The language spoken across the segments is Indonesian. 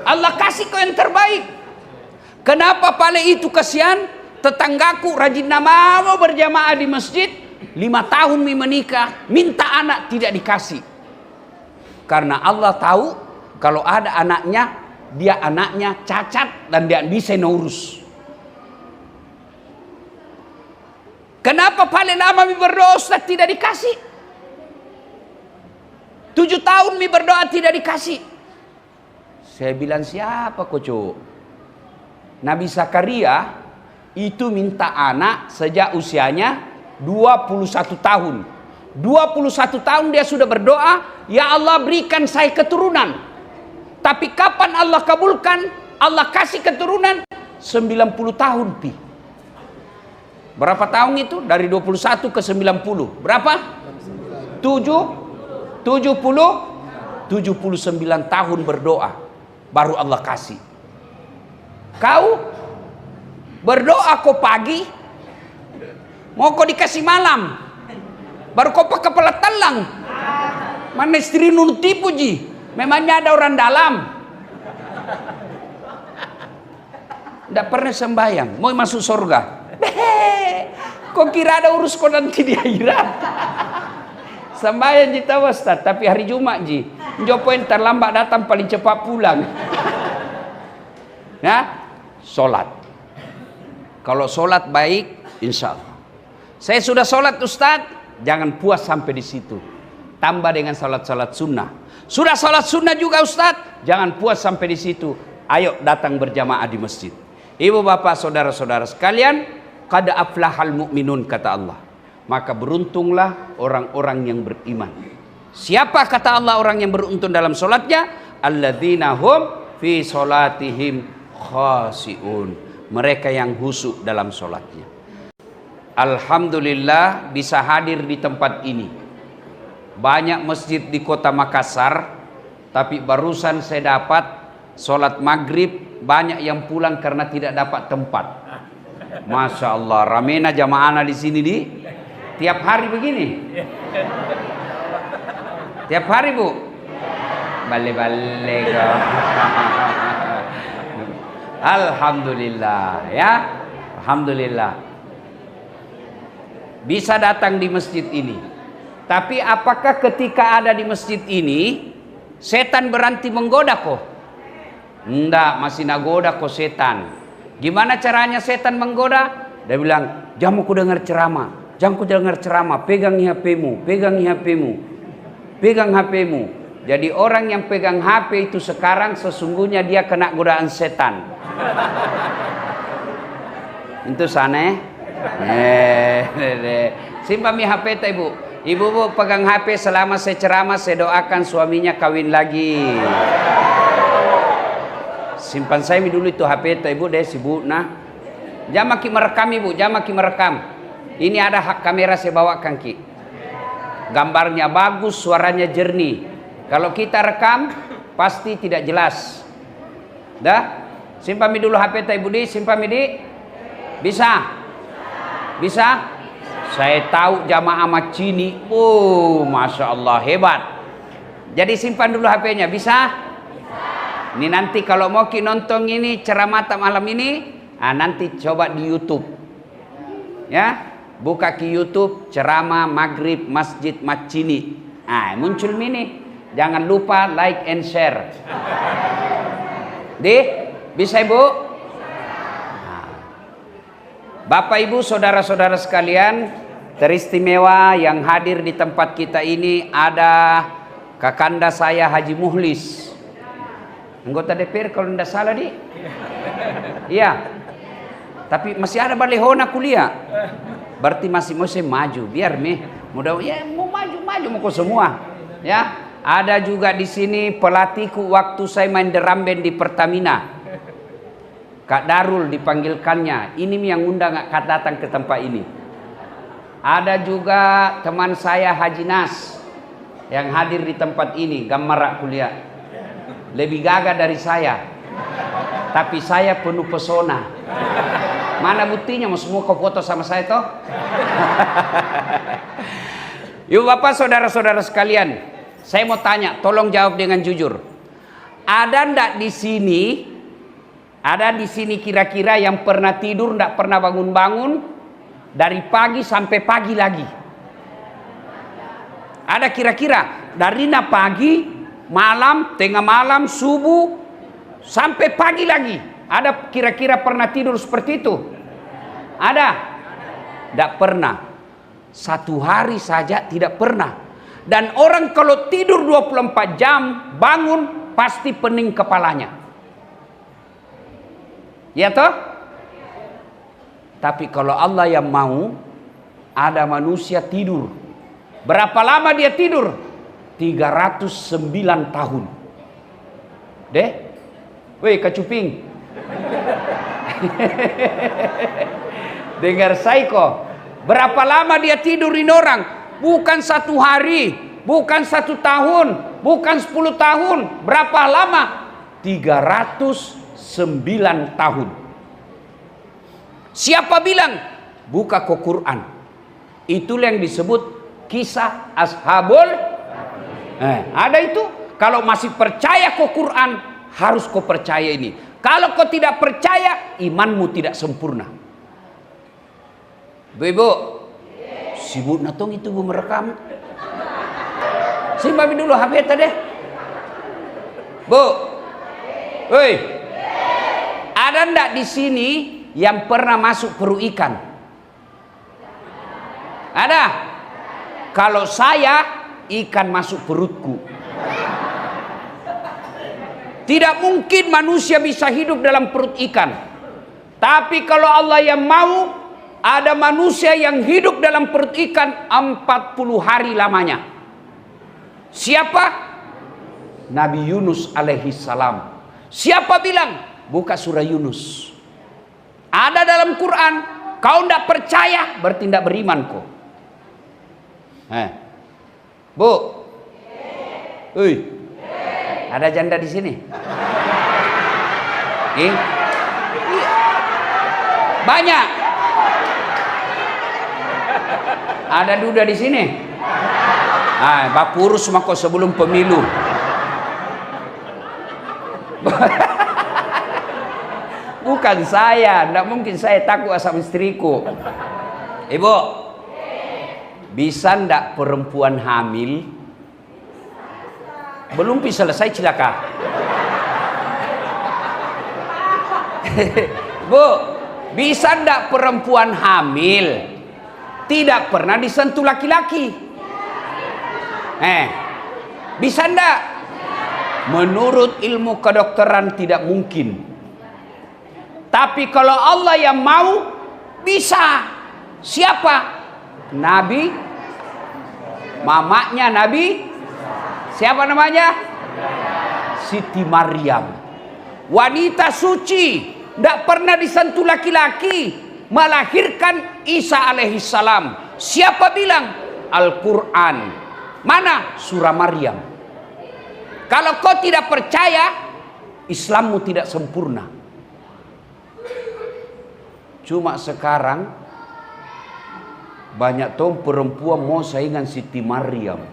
Allah kasih kau yang terbaik. Kenapa paling itu kasihan? Tetanggaku rajin nama mau berjamaah di masjid, 5 tahun menikah, minta anak tidak dikasih. Karena Allah tahu kalau ada anaknya, dia anaknya cacat dan dia bisa ngurus. Kenapa paling lama berdoa Ustaz tidak dikasih? 7 tahun berdoa tidak dikasih. Saya bilang siapa kocok? Nabi Zakaria itu minta anak sejak usianya 21 tahun. 21 tahun dia sudah berdoa, ya Allah berikan saya keturunan. Tapi kapan Allah kabulkan? Allah kasih keturunan 90 tahun pi. Berapa tahun itu? Dari 21 ke 90. Berapa? 79 tahun berdoa. Baru Allah kasih. Kau berdoa kau pagi, mau kau dikasih malam, baru kau pakai kepala telang. Mana istri nun tipu ji? Memangnya ada orang dalam? Tidak pernah sembahyang, mau masuk surga. Kau kira ada urus kau nanti di akhirat? Sembahyang ji tahu Ustaz, tapi hari Jumat ji. Jopoin terlambat datang paling cepat pulang. Nah, sholat. Kalau sholat baik, insya Allah. Saya sudah sholat Ustaz, jangan puas sampai di situ. Tambah dengan sholat-sholat sunnah. Sudah sholat sunnah juga Ustaz, jangan puas sampai di situ. Ayo datang berjamaah di masjid. Ibu bapak saudara-saudara sekalian, qad aflahal mu'minun kata Allah. Maka beruntunglah orang-orang yang beriman. Siapa kata Allah orang yang beruntung dalam sholatnya? Alladzina hum fi sholatihim khasi'un. Mereka yang khusyuk dalam sholatnya. Alhamdulillah bisa hadir di tempat ini. Banyak masjid di kota Makassar, tapi barusan saya dapat sholat maghrib banyak yang pulang karena tidak dapat tempat. Masya Allah, ramena jamaah di sini di tiap hari begini. Tiap hari bu, balik-balik. Alhamdulillah ya, alhamdulillah bisa datang di masjid ini. Tapi apakah ketika ada di masjid ini setan berhenti menggoda kok? Enggak, masih nagoda kok setan. Gimana caranya setan menggoda? Dia bilang, jangan ku dengar ceramah, jangan ku dengar ceramah, pegang HP-mu, pegang HP-mu, pegang HP-mu. Jadi orang yang pegang HP itu sekarang sesungguhnya dia kena godaan setan. Itu sana. Simpan mi HP ta ibu. Ibu bu pegang HP selama saya ceramah, saya doakan suaminya kawin lagi. Simpan saya mi dulu itu HP ta ibu deh sibuk nah. Jangan ki merekam ibu, jangan ki merekam. Ini ada hak kamera saya bawakan ki. Gambarnya bagus, suaranya jernih. Kalau kita rekam pasti tidak jelas. Dah? Simpan mi dulu HP ta ibu di, simpan mi di. Bisa? Bisa? Saya tahu jamaah Macini. Oh, Masya Allah, hebat. Jadi simpan dulu HP-nya, bisa? Ini nanti kalau mau ki nonton ini ceramah malam ini, nanti coba di YouTube. Ya, buka ki YouTube ceramah maghrib Masjid Macini. Muncul ini. Jangan lupa like and share. Bisa Ibu? Bapak Ibu saudara-saudara sekalian, teristimewa yang hadir di tempat kita ini ada kakanda saya Haji Muhlis, anggota DPR kalau tidak salah di. Iya. Tapi masih ada balehona kuliah. Berarti masih maju biar mudah ya mau maju mau semua. Ya, ada juga di sini pelatihku waktu saya main drum band di Pertamina. Kak Darul dipanggilkannya, ini yang undang Kak datang ke tempat ini. Ada juga teman saya Haji Nas yang hadir di tempat ini, gambar kuliah. Lebih gagah dari saya, tapi saya penuh pesona. Mana buktinya? Mau semua kau foto sama saya toh? Yuk Bapak saudara-saudara sekalian, saya mau tanya, tolong jawab dengan jujur. Ada ndak di sini? Ada di sini kira-kira yang pernah tidur ndak pernah bangun-bangun dari pagi sampai pagi lagi? Ada kira-kira dari pagi, malam, tengah malam, subuh sampai pagi lagi. Ada kira-kira pernah tidur seperti itu? Ada? Ndak pernah. Satu hari saja tidak pernah. Dan orang kalau tidur 24 jam bangun pasti pening kepalanya. Ya toh? Tapi kalau Allah yang mau, ada manusia tidur. Berapa lama dia tidur? 309 tahun. Deh? Woi kacuping. Dengar Saiko. Berapa lama dia tidurin orang? Bukan 1 hari, bukan 1 tahun, bukan 10 tahun. Berapa lama? 309 tahun. Siapa bilang? Buka ke Quran. Itulah yang disebut kisah Ashabul. Ada itu. Kalau masih percaya ke Quran, harus kau percaya ini. Kalau kau tidak percaya, imanmu tidak sempurna. Bu, sibuk natong itu bu merekam. Simpan dulu HP tadi. Bu, woi, ada ndak di sini yang pernah masuk perut ikan? Ada? Kalau saya, ikan masuk perutku. Tidak mungkin manusia bisa hidup dalam perut ikan. Tapi kalau Allah yang mau, ada manusia yang hidup dalam perut ikan 40 hari lamanya. Siapa? Nabi Yunus alaihi salam. Siapa bilang? Buka surah Yunus. Ada dalam Quran. Kau tidak percaya, berarti tidak beriman kau. Bu. Ada janda di sini? Banyak. Ada duda di sini? Bapak urus mako sebelum pemilu. Bukan saya, tidak mungkin saya takut asam istriku. Ibu, bisa ndak perempuan hamil belum bisa selesai cilaka? Bu, bisa ndak perempuan hamil tidak pernah disentuh laki-laki? Bisa ndak? Menurut ilmu kedokteran tidak mungkin. Tapi kalau Allah yang mau, bisa. Siapa? Nabi, mamanya Nabi, siapa namanya? Siti Maryam. Wanita suci, tidak pernah disentuh laki-laki, melahirkan Isa alaihi salam. Siapa bilang? Al-Quran. Mana? Surah Maryam. Kalau kau tidak percaya, Islammu tidak sempurna. Cuma sekarang banyak tuh perempuan mau saingan Siti Maryam.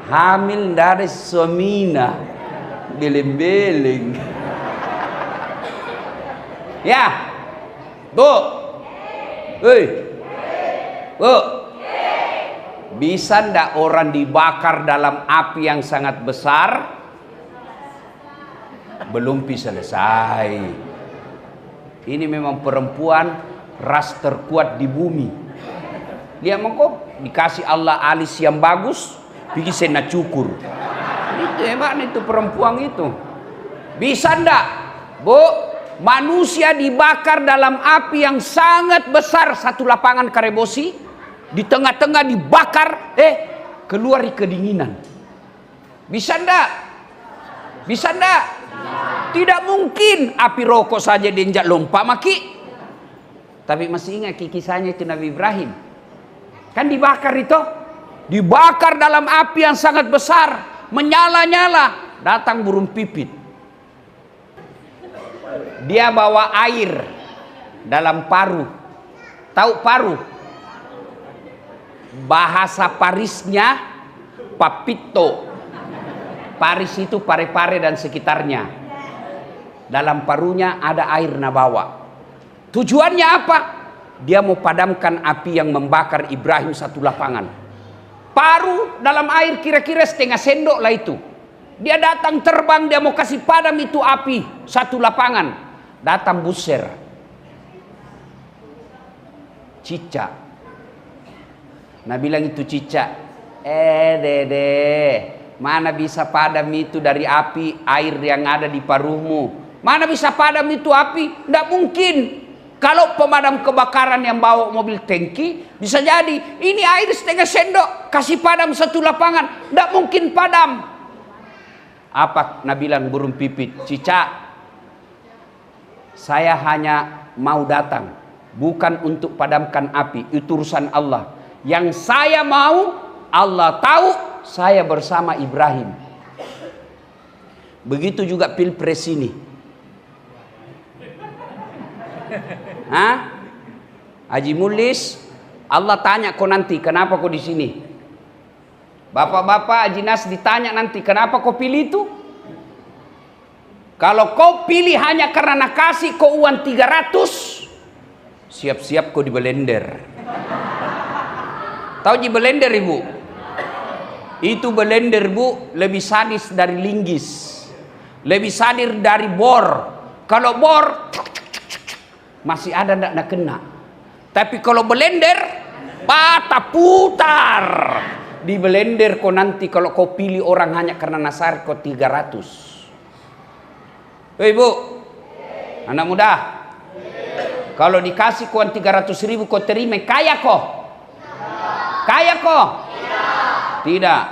Hamil dari suaminya, beleng-beleng. Ya, Bu, Bu, bisa ndak orang dibakar dalam api yang sangat besar? Belum bisa selesai. Ini memang perempuan ras terkuat di bumi. Lihat mongko, dikasih Allah alis yang bagus, bikin sena cukur. Itu hebat itu perempuan itu. Bisa ndak, Bu, manusia dibakar dalam api yang sangat besar, satu lapangan Karebosi, di tengah-tengah dibakar, keluar di kedinginan. Bisa ndak? Bisa ndak? Tidak mungkin api rokok saja diinjak lompat maki. Tapi masih ingat kisahnya itu Nabi Ibrahim. Kan dibakar itu. Dibakar dalam api yang sangat besar. Menyala-nyala. Datang burung pipit. Dia bawa air dalam paru. Tahu paru? Bahasa Parisnya papito. Paris itu Pare-Pare dan sekitarnya. Dalam parunya ada air nabawa. Tujuannya apa? Dia mau padamkan api yang membakar Ibrahim satu lapangan. Paru dalam air kira-kira setengah sendok lah itu. Dia datang terbang, dia mau kasih padam itu api satu lapangan. Datang buser, cicak. Nah bilang itu cicak, dede, mana bisa padam itu dari api air yang ada di paruhmu? Mana bisa padam itu api? Tidak mungkin. Kalau pemadam kebakaran yang bawa mobil tangki, bisa jadi ini air setengah sendok, kasih padam satu lapangan, tidak mungkin padam. Apa Nabi bilang burung pipit, cicak, saya hanya mau datang, bukan untuk padamkan api, itu urusan Allah. Yang saya mau, Allah tahu, saya bersama Ibrahim. Begitu juga pilpres ini. Haji Mulis, Allah tanya kau nanti kenapa kau di sini. Bapak-bapak Haji Nas ditanya nanti kenapa kau pilih itu. Kalau kau pilih hanya karena kasih kau uang 300, siap-siap kau di belender. Tahu di belender ibu? Itu belender bu lebih sadis dari linggis, lebih sadis dari bor. Kalau bor masih ada ndak kena. Tapi kalau blender patah putar. Di blender kau nanti kalau kau pilih orang hanya karena nasar kau 300. Hei bu, anak muda, kalau dikasih kau 300.000 kau terima kaya kau? Kaya kau? Tidak.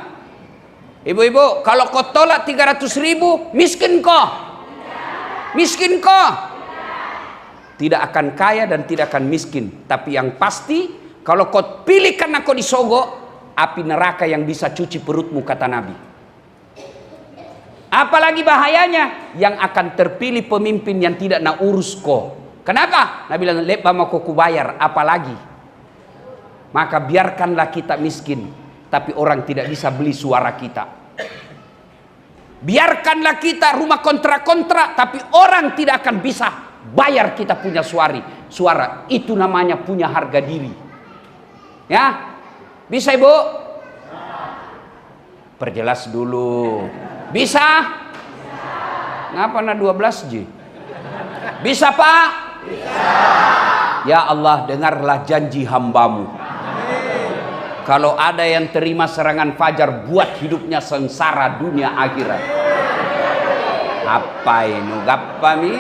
Ibu-ibu, kalau kau tolak 300.000 miskin kau? Miskin kau? Tidak akan kaya dan tidak akan miskin. Tapi yang pasti, kalau kau pilih karena kau disogok, api neraka yang bisa cuci perutmu, kata Nabi. Apalagi bahayanya, yang akan terpilih pemimpin yang tidak nak urus kau. Kenapa? Nabi bilang, lepa mau kau bayar, apalagi. Maka biarkanlah kita miskin, tapi orang tidak bisa beli suara kita. Biarkanlah kita rumah kontrak-kontrak, tapi orang tidak akan bisa bayar kita punya suara. Itu namanya punya harga diri. Ya, bisa ibu? Perjelas dulu. Bisa? Ngapa na 12 Ji? Bisa pak? Bisa. Ya Allah, dengarlah janji hambamu. Kalau ada yang terima serangan fajar, buat hidupnya sengsara dunia akhirat. Apa ini? Gappa mi?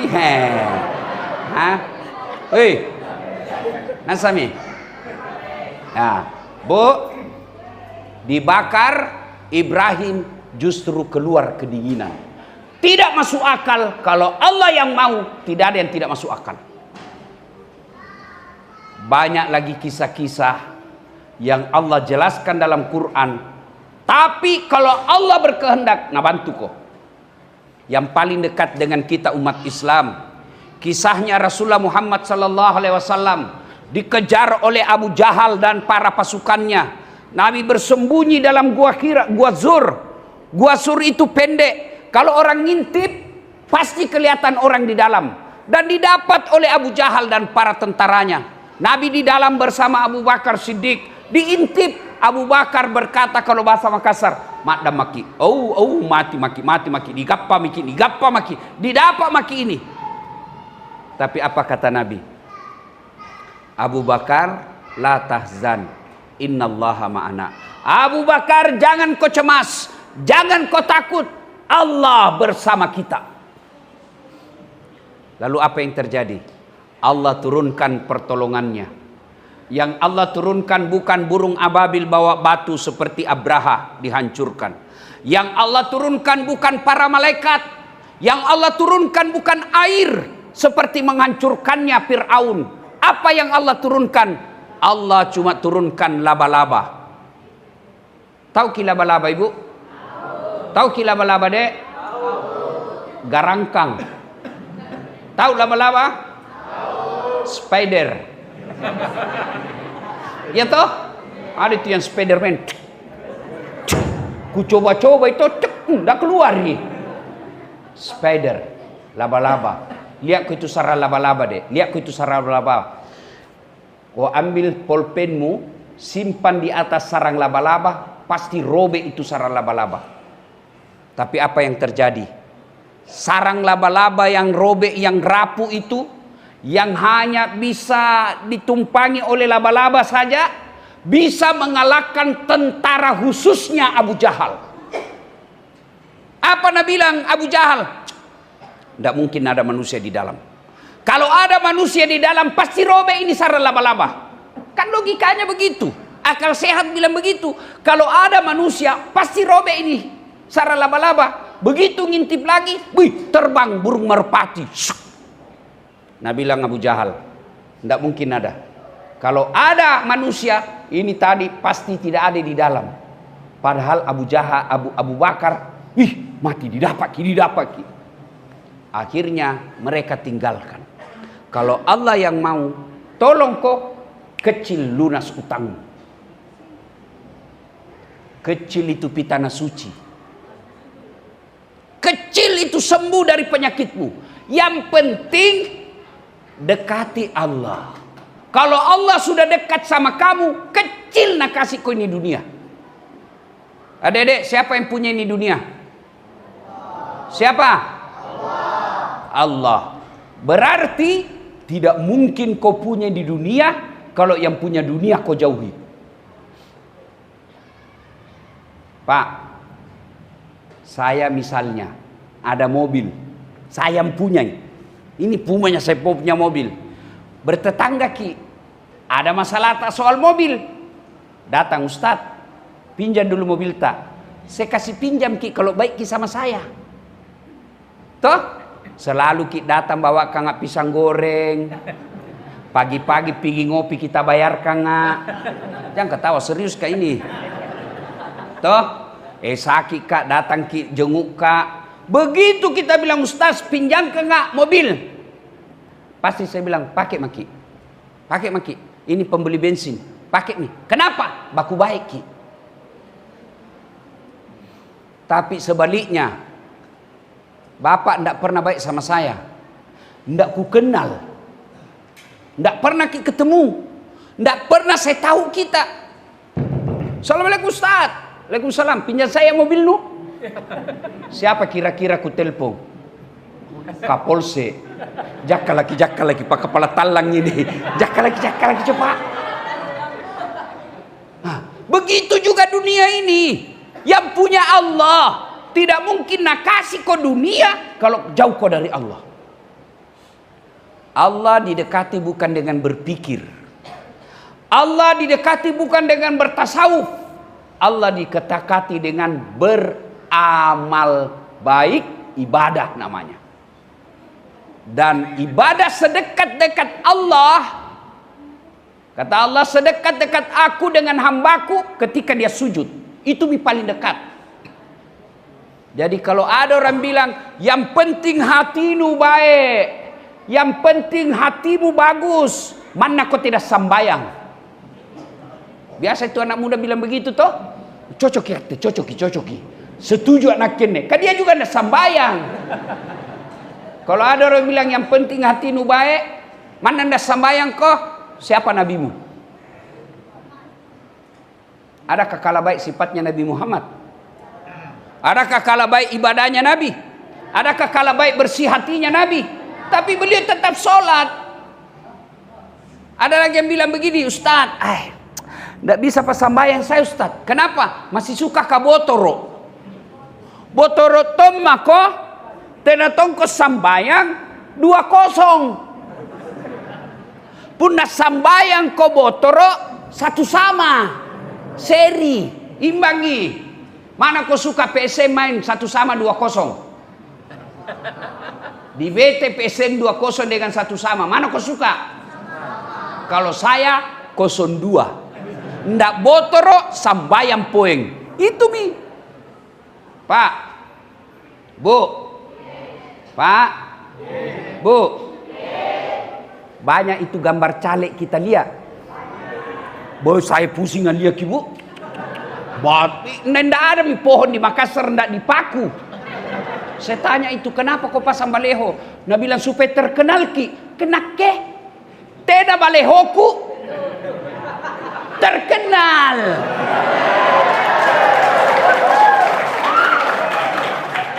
Hah? Hei, nasami? Ya, bu, dibakar Ibrahim justru keluar kedinginan. Tidak masuk akal. Kalau Allah yang mau, tidak ada yang tidak masuk akal. Banyak lagi kisah-kisah yang Allah jelaskan dalam Quran. Tapi kalau Allah berkehendak, nah bantu kok. Yang paling dekat dengan kita umat Islam, kisahnya Rasulullah Muhammad sallallahu alaihi wasallam dikejar oleh Abu Jahal dan para pasukannya. Nabi bersembunyi dalam gua Zur. Gua Zur itu pendek. Kalau orang ngintip pasti kelihatan orang di dalam. Dan didapat oleh Abu Jahal dan para tentaranya. Nabi di dalam bersama Abu Bakar Siddiq. Diintip, Abu Bakar berkata kalau bahasa Makassar, mak dan maki, mati, digappa maki, didapat maki ini. Tapi apa kata Nabi? Abu Bakar, la tahzan, innallaha ma'ana. Abu Bakar, jangan kau cemas, jangan kau takut, Allah bersama kita. Lalu apa yang terjadi? Allah turunkan pertolongannya. Yang Allah turunkan bukan burung ababil bawa batu seperti Abraha dihancurkan. Yang Allah turunkan bukan para malaikat. Yang Allah turunkan bukan air seperti menghancurkannya Fir'aun. Apa yang Allah turunkan? Allah cuma turunkan laba-laba. Tahu ki laba-laba ibu? Tahu ki laba-laba dek? Garangkang. Tahu laba-laba? Spider. Ya toh? Ada itu yang Spiderman. Ku coba-coba itu, Nggak keluar nih. Spider, laba-laba. Lihat ku itu sarang laba-laba deh. Lihat ku itu sarang laba-laba. Kau ambil pulpenmu, simpan di atas sarang laba-laba, pasti robek itu sarang laba-laba. Tapi apa yang terjadi? Sarang laba-laba yang robek, yang rapuh itu, yang hanya bisa ditumpangi oleh laba-laba saja, bisa mengalahkan tentara khususnya Abu Jahal. Apa Nabi bilang Abu Jahal? Tidak mungkin ada manusia di dalam. Kalau ada manusia di dalam, pasti robek ini sarang laba-laba. Kan logikanya begitu. Akal sehat bilang begitu. Kalau ada manusia, pasti robek ini sarang laba-laba. Begitu ngintip lagi, wih, terbang burung merpati. Nabi bilang Abu Jahal, tidak mungkin ada. Kalau ada manusia, ini tadi pasti tidak ada di dalam. Padahal Abu Bakar, wih, mati didapat. Akhirnya mereka tinggalkan. Kalau Allah yang mau, tolong kok kecil lunas utangmu. Kecil itu pitana suci. Kecil itu sembuh dari penyakitmu. Yang penting dekati Allah. Kalau Allah sudah dekat sama kamu, kecil nak kasih kau ini dunia. Adik-adik, siapa yang punya ini dunia? Siapa? Allah. Berarti tidak mungkin kau punya di dunia kalau yang punya dunia kau jauhi. Pak, saya misalnya ada mobil, saya yang punya. Ini punya, saya punya mobil. Bertetangga ki, ada masalah tak soal mobil. Datang Ustadz, pinjam dulu mobil tak. Saya kasih pinjam ki kalau baik ki sama saya. Toh? Selalu kita datang bawa kangak pisang goreng. Pagi-pagi pergi ngopi kita bayar kangak. Jangan ketawa, serius kak ini. Toh? Sakit kak datang ki jenguk kak. Begitu kita bilang Ustaz pinjam kangak mobil. Pasti saya bilang pakai maki. Pakai maki. Ini pembeli bensin. Pakai nih. Kenapa? Baku baik ki. Tapi sebaliknya, Bapak tidak pernah baik sama saya. Tidak ku kenal. Tidak pernah ketemu. Tidak pernah saya tahu kita. Assalamualaikum Ustaz. Waalaikumsalam. Pinjam saya mobil lu. Siapa kira-kira ku telpon? Kapolsek. Jaka lagi pak kepala talang ini. Jaka lagi coba. Nah, begitu juga dunia ini. Yang punya Allah tidak mungkin nak kasih kau dunia kalau jauh kau dari Allah. Allah didekati bukan dengan berpikir. Allah didekati bukan dengan bertasawuf. Allah didekati dengan beramal baik, ibadah namanya. Dan ibadah sedekat-dekat Allah, kata Allah, sedekat-dekat aku dengan hambaku ketika dia sujud. Itu paling dekat. Jadi kalau ada orang bilang, yang penting hatimu baik, yang penting hatimu bagus, mana kau tidak sambayang. Biasa itu anak muda bilang begitu toh. Cocoki. Setuju anak kene. Kan dia juga tidak sambayang. Kalau ada orang bilang yang penting hatimu baik, mana tidak sambayang kau, siapa nabimu? Adakah kalah baik sifatnya Nabi Muhammad? Adakah kalah baik ibadahnya Nabi? Adakah kalah baik bersih hatinya Nabi? Tapi beliau tetap sholat. Ada lagi yang bilang begini, Ustaz, tidak bisa pas sambayang saya Ustaz. Kenapa? Masih suka ka botoro. Botoro tom mako, tenatong ko sambayang 2-0. Puna sambayang ko botoro satu sama. Seri, imbangi. Mana kau suka PSM main 1-2-0? Di BT PSM 2-0 dengan 1-, mana kau suka? Kalau saya 0-2. Ndak botoro sambayang poeng. Itu mi. Pak. Bu. Pak. Bu. Banyak itu gambar caleg kita lihat. Boy saya pusingan lihat ki bu. Nggak ada mi pohon di Makassar nggak dipaku. Saya tanya itu, kenapa kau pasang baleho? Nah bilang supaya terkenal ki. Kenake? Tidak balehoku terkenal.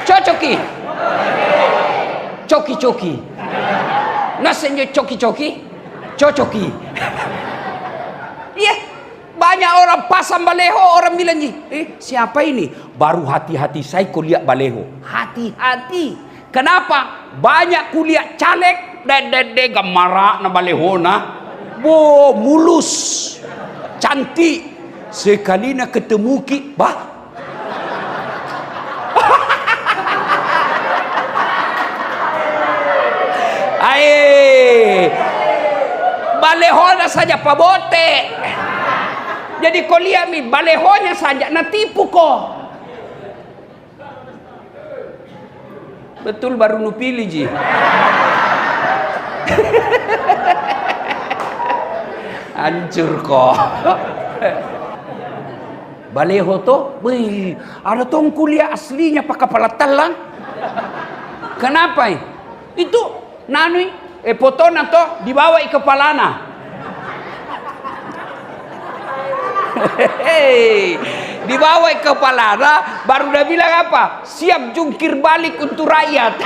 Cocoki. Coki-coki. Nasinya coki-coki. Cocoki. Iya. Banyak orang pasang baleho, orang bilang siapa ini? Baru hati-hati saya kuliah baleho. Hati-hati. Kenapa? Banyak kuliah caleg dede gamara na baleho na. Mulus. Cantik. Sekali na ketemu ki, bah. Baleho na saja pabote. Jadi kau lihat mi balehonya saja natipu kau. Betul baru nu pilih ji. Hancur kau. Baleho to, ada tong kuliah aslinya pakai kepala talang. Kenapa? Itu nanui potona to dibawa ke kepalana. Dibawa ke kepala, baru udah bilang apa? Siap jungkir balik untuk rakyat.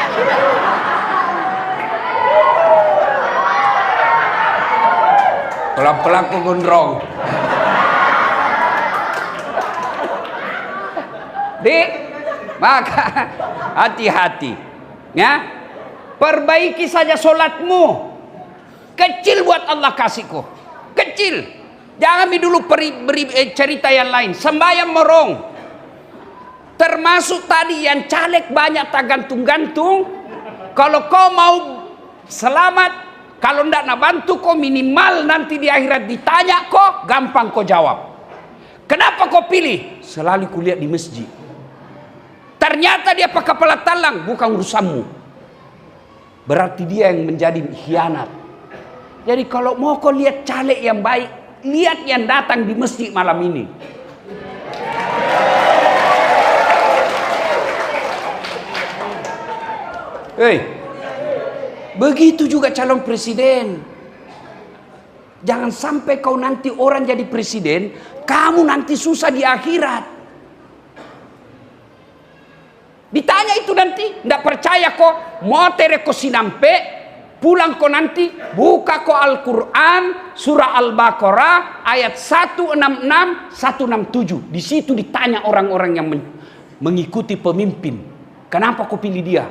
Pelan-pelan ku gondrong. Maka hati-hati, ya. Perbaiki saja solatmu. Kecil buat Allah kasihku. Kecil. Jangan dulu beri cerita yang lain. Sembahyang morong. Termasuk tadi yang caleg banyak tak gantung-gantung. Kalau kau mau selamat, kalau ndak nak bantu kau minimal nanti di akhirat ditanya kau, gampang kau jawab. Kenapa kau pilih? Selalu kuliah di masjid. Ternyata dia pakai kepala talang, bukan urusanmu. Berarti dia yang menjadi khianat. Jadi kalau mau kau lihat caleg yang baik, lihat yang datang di masjid malam ini. Begitu juga calon presiden. Jangan sampai kau nanti orang jadi presiden, kamu nanti susah di akhirat. Ditanya itu nanti, ndak percaya kok, motere ko sinampe. Pulang kau nanti, buka kau Al-Quran, surah Al-Baqarah, ayat 166, 167. Di situ ditanya orang-orang yang mengikuti pemimpin. Kenapa kau pilih dia?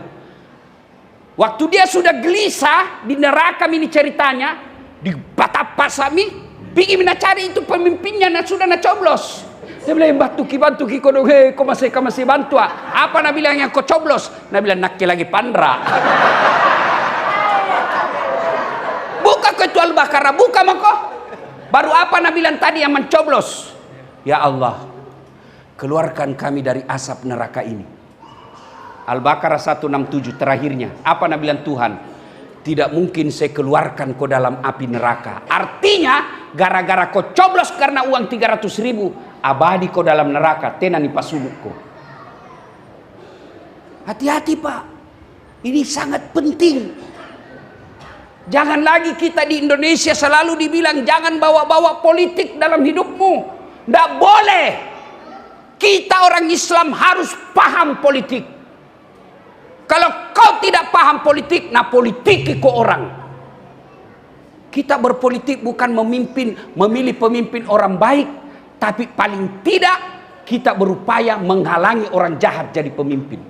Waktu dia sudah gelisah, di neraka ini ceritanya, di Batapasami, pergi cari itu pemimpinnya, sudah coblos. Dia bilang, bantuki, kau masih bantu. Apa nak bilang yang kau coblos? Nak bilang, nakki lagi pandra. Buka ke itu Al-Baqarah, buka mako. Baru apa nak bilang tadi yang mencoblos? Ya Allah, keluarkan kami dari asap neraka ini. Al-Baqarah 167 terakhirnya. Apa nak bilang Tuhan? Tidak mungkin saya keluarkan kau dalam api neraka. Artinya, gara-gara kau coblos karena uang 300.000, abadi kau dalam neraka. Tenani pasulukku. Hati-hati Pak. Ini sangat penting. Jangan lagi kita di Indonesia selalu dibilang jangan bawa-bawa politik dalam hidupmu. Tidak boleh. Kita orang Islam harus paham politik. Kalau kau tidak paham politik, nah politiki kau orang. Kita berpolitik bukan memilih pemimpin orang baik, tapi paling tidak kita berupaya menghalangi orang jahat jadi pemimpin.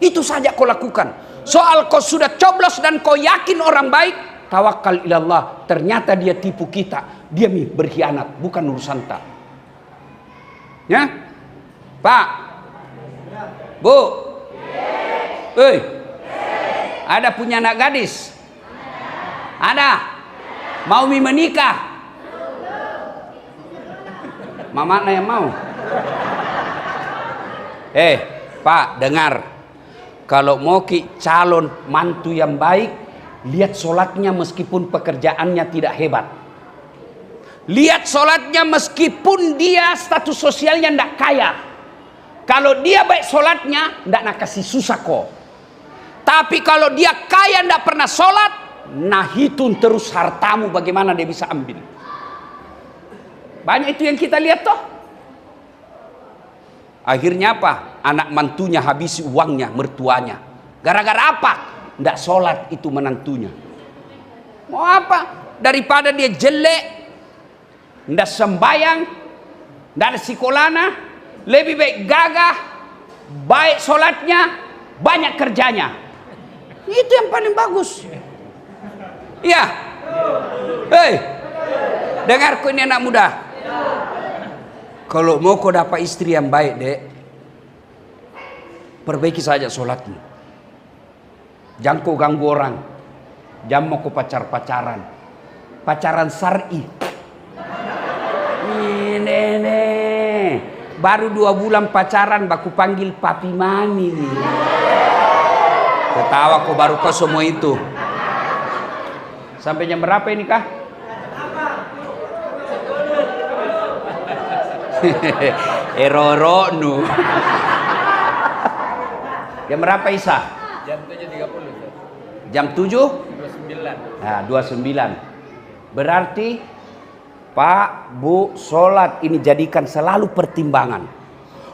Itu saja kau lakukan. Soal kau sudah coblos dan kau yakin orang baik, tawakal ilallah. Ternyata dia tipu kita. Dia berkhianat, bukan urusan tak. Ya? Pak. Bu. Ada punya anak gadis? Ada. Mau menikah? Mama yang mau. Pak, dengar. Kalau mau calon mantu yang baik, lihat sholatnya meskipun pekerjaannya tidak hebat. Lihat sholatnya meskipun dia status sosialnya tidak kaya. Kalau dia baik sholatnya, tidak nak kasih susah kok. Tapi kalau dia kaya tidak pernah sholat, nah hitung terus hartamu bagaimana dia bisa ambil. Banyak itu yang kita lihat toh. Akhirnya apa? Anak mantunya habisi uangnya, mertuanya. Gara-gara apa? Tidak sholat itu menantunya. Mau apa? Daripada dia jelek, tidak sembayang, tidak ada sikolana, lebih baik gagah, baik sholatnya, banyak kerjanya. Itu yang paling bagus. Iya. Hei, dengarku ini anak muda. Kalau mau kau dapat istri yang baik, dek, perbaiki saja sholatmu. Jangan kau ganggu orang. Jangan mau kau pacaran. Pacaran syar'i. Ini. Baru 2 bulan pacaran, baku panggil papi mami nih. Ketawa kau baru kau semua itu. Sampai jam berapa ini kah? Eroro nu. Jam berapa Isa? Jam 7.30. Jam 7? 29. Nah, 29. Berarti Pak, Bu, sholat ini jadikan selalu pertimbangan.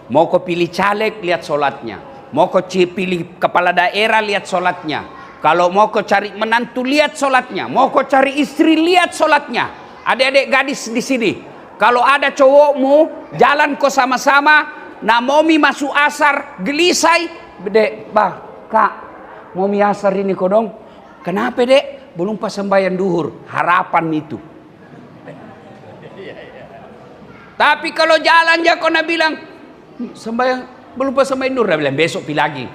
Mau kau pilih caleg, lihat sholatnya. Mau kau pilih kepala daerah, lihat sholatnya. Kalau mau kau cari menantu, lihat sholatnya. Mau kau cari istri, lihat sholatnya. Adik-adik gadis di sini, kalau ada cowokmu, jalan kau sama-sama, namomi masuk asar, gelisai, dek, bah, kak, momi asar ini kau dong. Kenapa dek? Belum pas sembahyang duhur, harapan itu. Tapi kalau jalan ya kau nak bilang sembahyang belum pas sembahyang duhur, dia bilang besok pi lagi.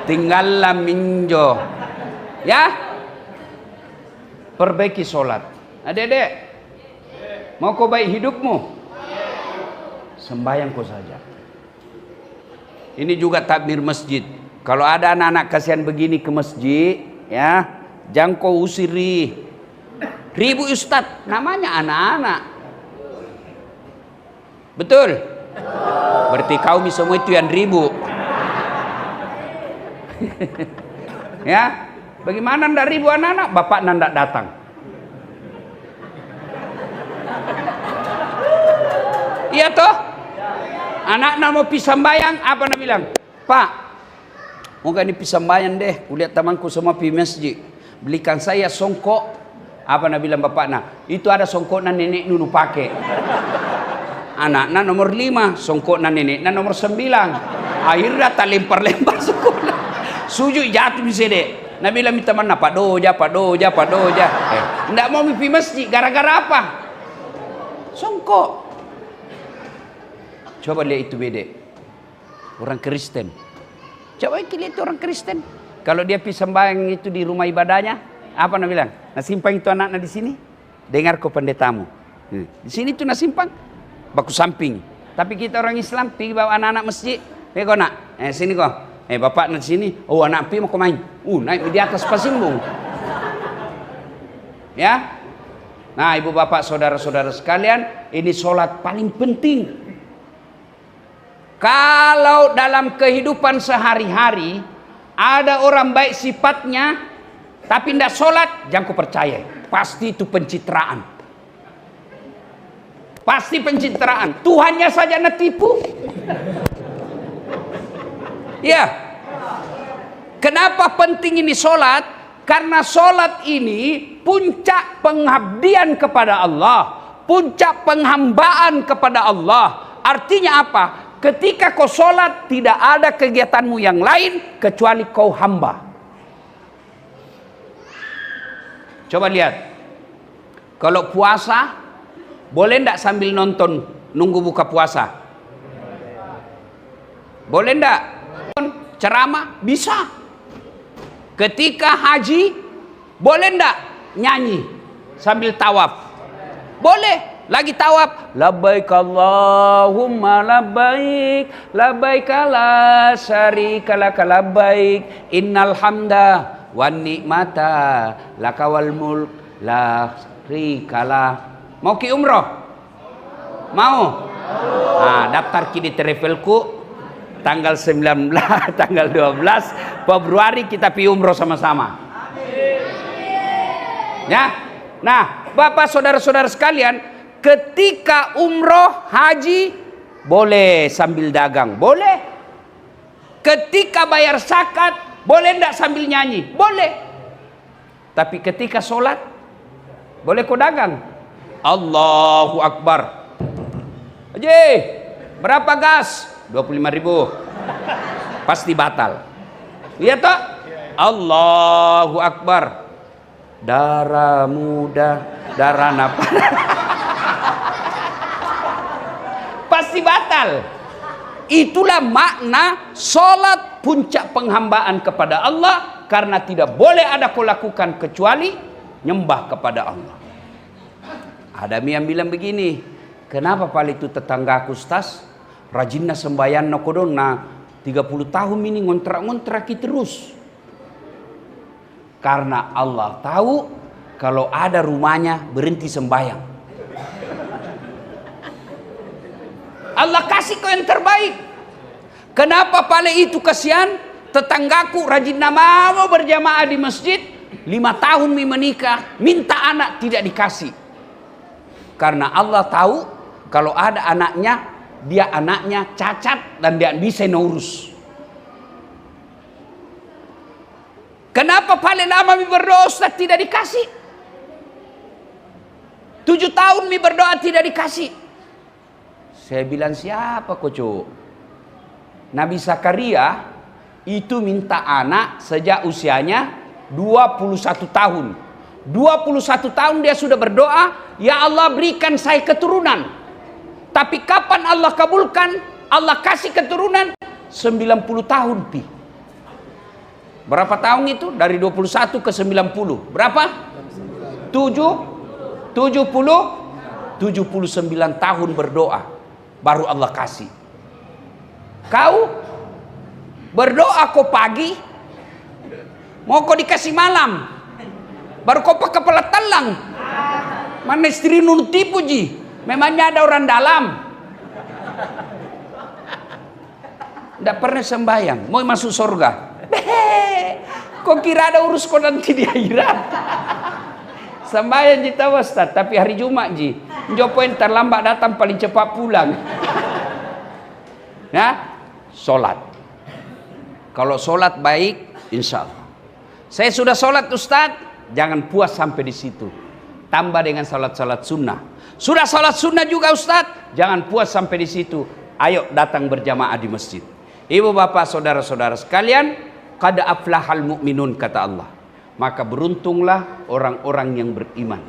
Tinggallah minjo. Ya? Perbaiki sholat. Adik-adik, mau kau baik hidupmu? Sembahyang kau saja. Ini juga takbir masjid. Kalau ada anak-anak kasihan begini ke masjid, ya, jangan kau usiri. Ribu ustad, namanya anak-anak. Betul? Berarti kaum semua itu yang ribu. Ya, bagaimana ndak ribu anak-anak? Bapak ndak datang. Iya toh? Anak-anak mau pisah sembahyang, apa nak bilang? Pak, mau gak ini pisah sembahyang deh? Kulihat temanku semua pi masjid. Belikan saya songkok. Apa nak bilang bapak nak? Itu ada songkok na nenek dulu pakai. Anak-anak nomor 5, songkok na nenek na nomor 9. Akhirnya tak lempar-lempar sekolah. Sujud jatuh di sini. Nabi bilang minta mana Pak Doja. Ndak mau pi masjid gara-gara apa? Songkok. Coba lihat itu beda. Orang Kristen. Coba lihat itu orang Kristen. Kalau dia pi sembahyang itu di rumah ibadahnya, apa nak bilang? Nah simpang itu anak-anak di sini. Dengar kau pendetamu. Di sini tuh nak simpang. Baku samping. Tapi kita orang Islam pergi bawa anak-anak masjid. Kau nak? Sini kau. Bapak nak sini. Oh anak pi mau kau main. Naik di atas pasimbung. Ya. Nah ibu bapak saudara-saudara sekalian, ini sholat paling penting. Kalau dalam kehidupan sehari-hari ada orang baik sifatnya, tapi tidak sholat, jangan kau percaya. Pasti itu pencitraan. Pasti pencitraan. Tuhannya saja nak tipu. Ya. Kenapa penting ini sholat? Karena sholat ini puncak pengabdian kepada Allah. Puncak penghambaan kepada Allah. Artinya apa? Ketika kau sholat, tidak ada kegiatanmu yang lain kecuali kau hamba. Coba lihat. Kalau puasa, boleh ndak sambil nonton nunggu buka puasa? Boleh ndak? Ceramah? Bisa. Ketika haji, boleh ndak nyanyi sambil tawaf? Boleh. Lagi tawaf, labbaik Allahumma labbaik, labbaik la syarika laka labbaik, innal hamda wan ni'mata laka wal mulk la Rikala. Mau ki umroh? Mau? Nah, daftar ki di Travelku. Tanggal 19, tanggal 12 Februari kita pi umroh sama-sama. Ya. Nah, Bapak saudara-saudara sekalian, ketika umroh haji boleh sambil dagang, boleh. Ketika bayar zakat boleh enggak sambil nyanyi? Boleh. Tapi ketika sholat boleh kau dagang? Allahu Akbar. Haji, berapa gas? 25.000. Pasti batal. Lihat toh? Allahu Akbar. Darah muda, darah nafas. Pasti batal. Itulah makna sholat puncak penghambaan kepada Allah, karena tidak boleh ada kau lakukan kecuali nyembah kepada Allah. Ada yang bilang begini, kenapa pali itu tetanggaku Ustaz rajinna sembahyang no kodona 30 tahun ini ngontrak-ngontrak terus. Karena Allah tahu kalau ada rumahnya berhenti sembahyang. Allah kasih kau yang terbaik. Kenapa pale itu kasihan? Tetanggaku rajin nama mau berjamaah di masjid, 5 tahun menikah, minta anak tidak dikasih. Karena Allah tahu kalau ada anaknya, dia anaknya cacat dan dia bisa ngurus. Kenapa paling lama mi berdoa Ustaz tidak dikasih? 7 tahun mi berdoa tidak dikasih. Saya bilang siapa kocok? Nabi Zakaria itu minta anak sejak usianya 21 tahun. 21 tahun dia sudah berdoa, ya Allah berikan saya keturunan. Tapi kapan Allah kabulkan? Allah kasih keturunan 90 tahun pi. Berapa tahun itu? Dari 21 ke 90. Berapa? 79 tahun berdoa. Baru Allah kasih. Kau berdoa kau pagi, mau kau dikasih malam. Baru kau pakai kepala telang. Mana istri nun tipu ji? Memangnya ada orang dalam? Tidak pernah sembahyang, mau masuk surga. Kok kira ada urus kau nanti di akhirat? Sembahyang ji tahu Ustaz, tapi hari Jumat ji. Jopoin terlambat datang paling cepat pulang. Nah, sholat. Kalau sholat baik, insya Allah. Saya sudah sholat Ustaz, jangan puas sampai di situ. Tambah dengan sholat-sholat sunnah. Sudah sholat sunnah juga Ustaz, jangan puas sampai di situ. Ayo datang berjamaah di masjid. Ibu bapak saudara-saudara sekalian, qad aflahal mu'minun kata Allah. Maka beruntunglah orang-orang yang beriman.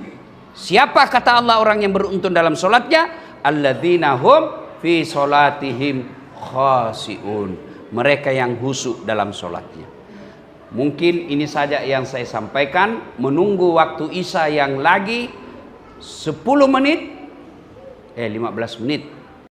Siapa kata Allah orang yang beruntung dalam sholatnya? Alladzina hum fi sholatihim khasi'un. Mereka yang khusyuk dalam sholatnya. Mungkin ini saja yang saya sampaikan. Menunggu waktu Isya yang lagi 10 menit 15 menit